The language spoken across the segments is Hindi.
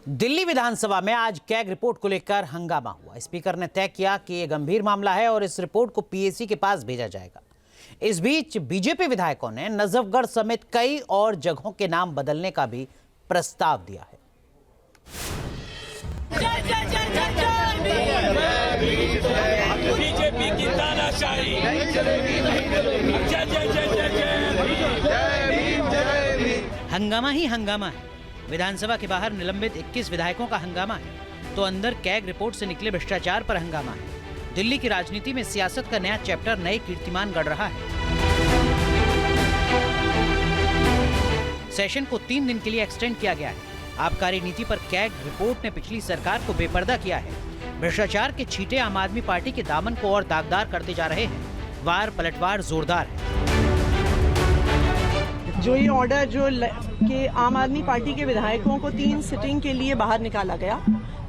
दिल्ली विधानसभा में आज कैग रिपोर्ट को लेकर हंगामा हुआ। स्पीकर ने तय किया कि यह गंभीर मामला है और इस रिपोर्ट को पीएसी के पास भेजा जाएगा। इस बीच बीजेपी विधायकों ने नजफगढ़ समेत कई और जगहों के नाम बदलने का भी प्रस्ताव दिया है। बीजेपी की तानाशाही। हंगामा ही हंगामा है। विधानसभा के बाहर निलंबित 21 विधायकों का हंगामा है तो अंदर कैग रिपोर्ट से निकले भ्रष्टाचार पर हंगामा है। दिल्ली की राजनीति में सियासत का नया चैप्टर नए कीर्तिमान गढ़ रहा है। सेशन को 3 दिन के लिए एक्सटेंड किया गया है। आबकारी नीति पर कैग रिपोर्ट ने पिछली सरकार को बेपर्दा किया है। भ्रष्टाचार के छींटे आम आदमी पार्टी के दामन को और दागदार करते जा रहे हैं। वार पलटवार जोरदार है। जो ये ऑर्डर कि आम आदमी पार्टी के विधायकों को 3 सिटिंग के लिए बाहर निकाला गया,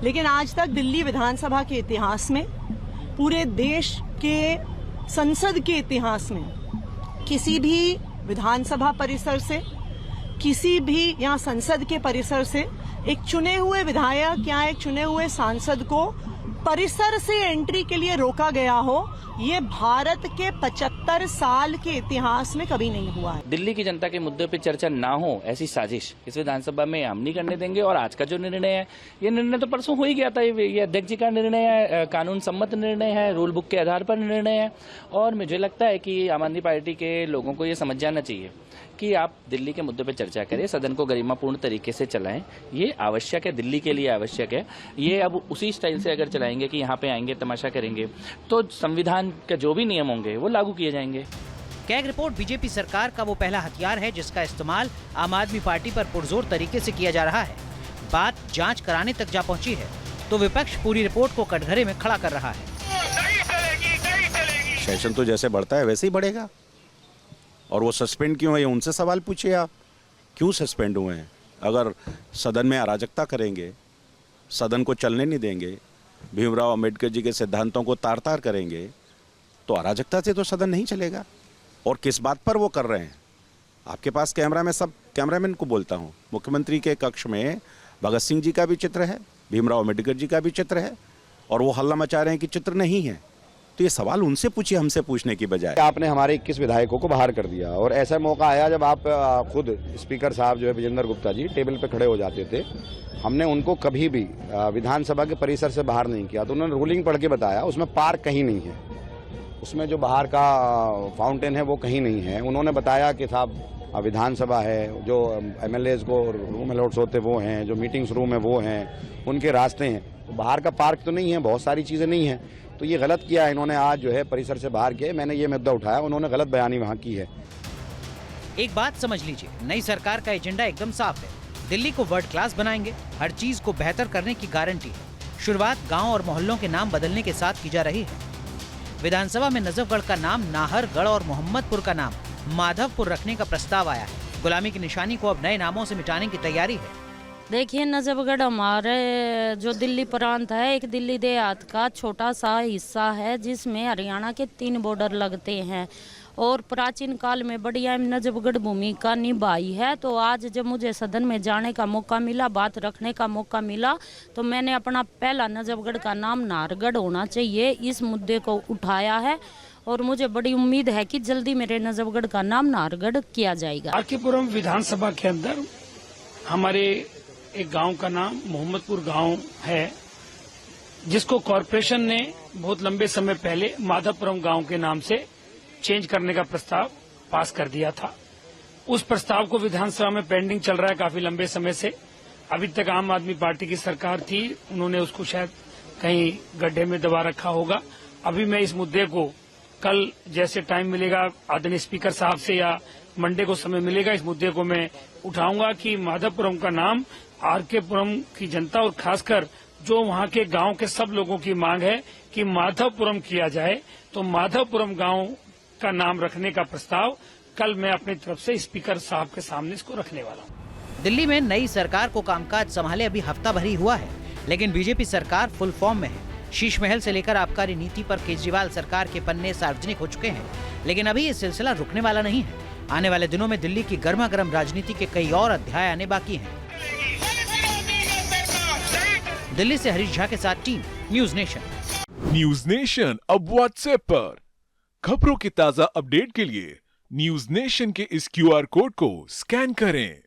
लेकिन आज तक दिल्ली विधानसभा के इतिहास में, पूरे देश के संसद के इतिहास में किसी भी विधानसभा परिसर से, किसी भी यहाँ संसद के परिसर से एक चुने हुए विधायक या एक चुने हुए सांसद को परिसर से एंट्री के लिए रोका गया हो, ये भारत के 75 साल के इतिहास में कभी नहीं हुआ है। दिल्ली की जनता के मुद्दे पे चर्चा ना हो ऐसी साजिश इस विधानसभा में हम नहीं करने देंगे। और आज का जो निर्णय है, ये निर्णय तो परसों हो ही गया था। ये अध्यक्ष जी का निर्णय है, कानून सम्मत निर्णय है, रूल बुक के आधार पर निर्णय है। और मुझे लगता है कि आम आदमी पार्टी के लोगों को ये समझ जाना चाहिए कि आप दिल्ली के मुद्दे पर चर्चा करें, सदन को गरिमापूर्ण तरीके से चलाएं। ये आवश्यक है, दिल्ली के लिए आवश्यक है। ये अब उसी स्टाइल से अगर चलाएंगे कि यहाँ पे आएंगे तमाशा करेंगे तो संविधान के जो भी नियम होंगे वो लागू किए जाएंगे। कैग रिपोर्ट बीजेपी सरकार का वो पहला हथियार है जिसका इस्तेमाल आम आदमी पार्टी पर पुरजोर तरीके से किया जा रहा है। बात जांच कराने तक जा पहुंची है तो विपक्ष पूरी रिपोर्ट को कटघरे में खड़ा कर रहा है। सेशन तो जैसे बढ़ता है वैसे ही बढ़ेगा। और वो सस्पेंड क्यों है, उनसे सवाल पूछिए आप, क्यों सस्पेंड हुए हैं? अगर सदन में अराजकता करेंगे, सदन को चलने नहीं देंगे, भीमराव अंबेडकर जी के सिद्धांतों को तार तार करेंगे तो अराजकता से तो सदन नहीं चलेगा। और किस बात पर वो कर रहे हैं? आपके पास कैमरा में, सब कैमरामैन को बोलता हूँ, मुख्यमंत्री के कक्ष में भगत सिंह जी का भी चित्र है, भीमराव अंबेडकर जी का भी चित्र है, और वो हल्ला मचा रहे हैं कि चित्र नहीं है। तो ये सवाल उनसे पूछिए, हमसे पूछने की बजाय। आपने हमारे 21 विधायकों को बाहर कर दिया और ऐसा मौका आया जब आप खुद स्पीकर साहब जो है विजेंद्र गुप्ता जी टेबल पे खड़े हो जाते थे। हमने उनको कभी भी विधानसभा के परिसर से बाहर नहीं किया। तो उन्होंने रूलिंग पढ़ के बताया उसमें पार्क कहीं नहीं है, उसमें जो बाहर का फाउंटेन है वो कहीं नहीं है। उन्होंने बताया कि साहब विधानसभा है, जो एमएलएज को रूम अलॉट्स होते वो हैं, जो मीटिंग्स रूम है वो हैं, उनके रास्ते हैं। तो बाहर का पार्क तो नहीं है, बहुत सारी चीज़ें नहीं हैं। तो ये गलत किया है इन्होंने, आज जो है परिसर से बाहर किया। मैंने ये मुद्दा उठाया, उन्होंने गलत बयानी वहाँ की है। एक बात समझ लीजिए, नई सरकार का एजेंडा एकदम साफ है। दिल्ली को वर्ल्ड क्लास बनाएंगे, हर चीज को बेहतर करने की गारंटी है। शुरुआत गांव और मोहल्लों के नाम बदलने के साथ की जा रही है। विधानसभा में नजफगढ़ का नाम नाहरगढ़ और मोहम्मदपुर का नाम माधवपुर रखने का प्रस्ताव आया है। गुलामी की निशानी को अब नए नामों से मिटाने की तैयारी है। देखिए, नजफगढ़ हमारे जो दिल्ली प्रांत है, एक दिल्ली देहात का छोटा सा हिस्सा है जिसमें हरियाणा के 3 बॉर्डर लगते हैं और प्राचीन काल में बड़ी अहम नजफगढ़ भूमिका निभाई है। तो आज जब मुझे सदन में जाने का मौका मिला, बात रखने का मौका मिला, तो मैंने अपना पहला नजफगढ़ का नाम नाहरगढ़ होना चाहिए इस मुद्दे को उठाया है। और मुझे बड़ी उम्मीद है कि जल्दी मेरे नजफगढ़ का नाम नाहरगढ़ किया जाएगा। आरकेपुरम विधानसभा के अंदर हमारे एक गांव का नाम मोहम्मदपुर गांव है, जिसको कॉरपोरेशन ने बहुत लंबे समय पहले माधवपुरम गांव के नाम से चेंज करने का प्रस्ताव पास कर दिया था। उस प्रस्ताव को विधानसभा में पेंडिंग चल रहा है काफी लंबे समय से। अभी तक आम आदमी पार्टी की सरकार थी, उन्होंने उसको शायद कहीं गड्ढे में दबा रखा होगा। अभी मैं इस मुद्दे को कल जैसे टाइम मिलेगा आदरणीय स्पीकर साहब से या मंडे को समय मिलेगा, इस मुद्दे को मैं उठाऊंगा कि माधवपुरम का नाम आरकेपुरम की जनता और खासकर जो वहाँ के गांव के सब लोगों की मांग है कि माधवपुरम किया जाए, तो माधवपुरम गांव का नाम रखने का प्रस्ताव कल मैं अपनी तरफ से स्पीकर साहब के सामने इसको रखने वाला हूँ। दिल्ली में नई सरकार को कामकाज संभाले अभी हफ्ता भर ही हुआ है, लेकिन बीजेपी सरकार फुल फॉर्म में है। शीश महल से लेकर आबकारी नीति पर केजरीवाल सरकार के पन्ने सार्वजनिक हो चुके हैं, लेकिन अभी ये सिलसिला रुकने वाला नहीं है। आने वाले दिनों में दिल्ली की गर्मा गर्म राजनीति के कई और अध्याय आने बाकी हैं। दिल्ली से हरीश झा के साथ team news nation. News nation अब व्हाट्सएप पर खबरों के ताजा अपडेट के लिए न्यूज नेशन के इस QR कोड को स्कैन करें।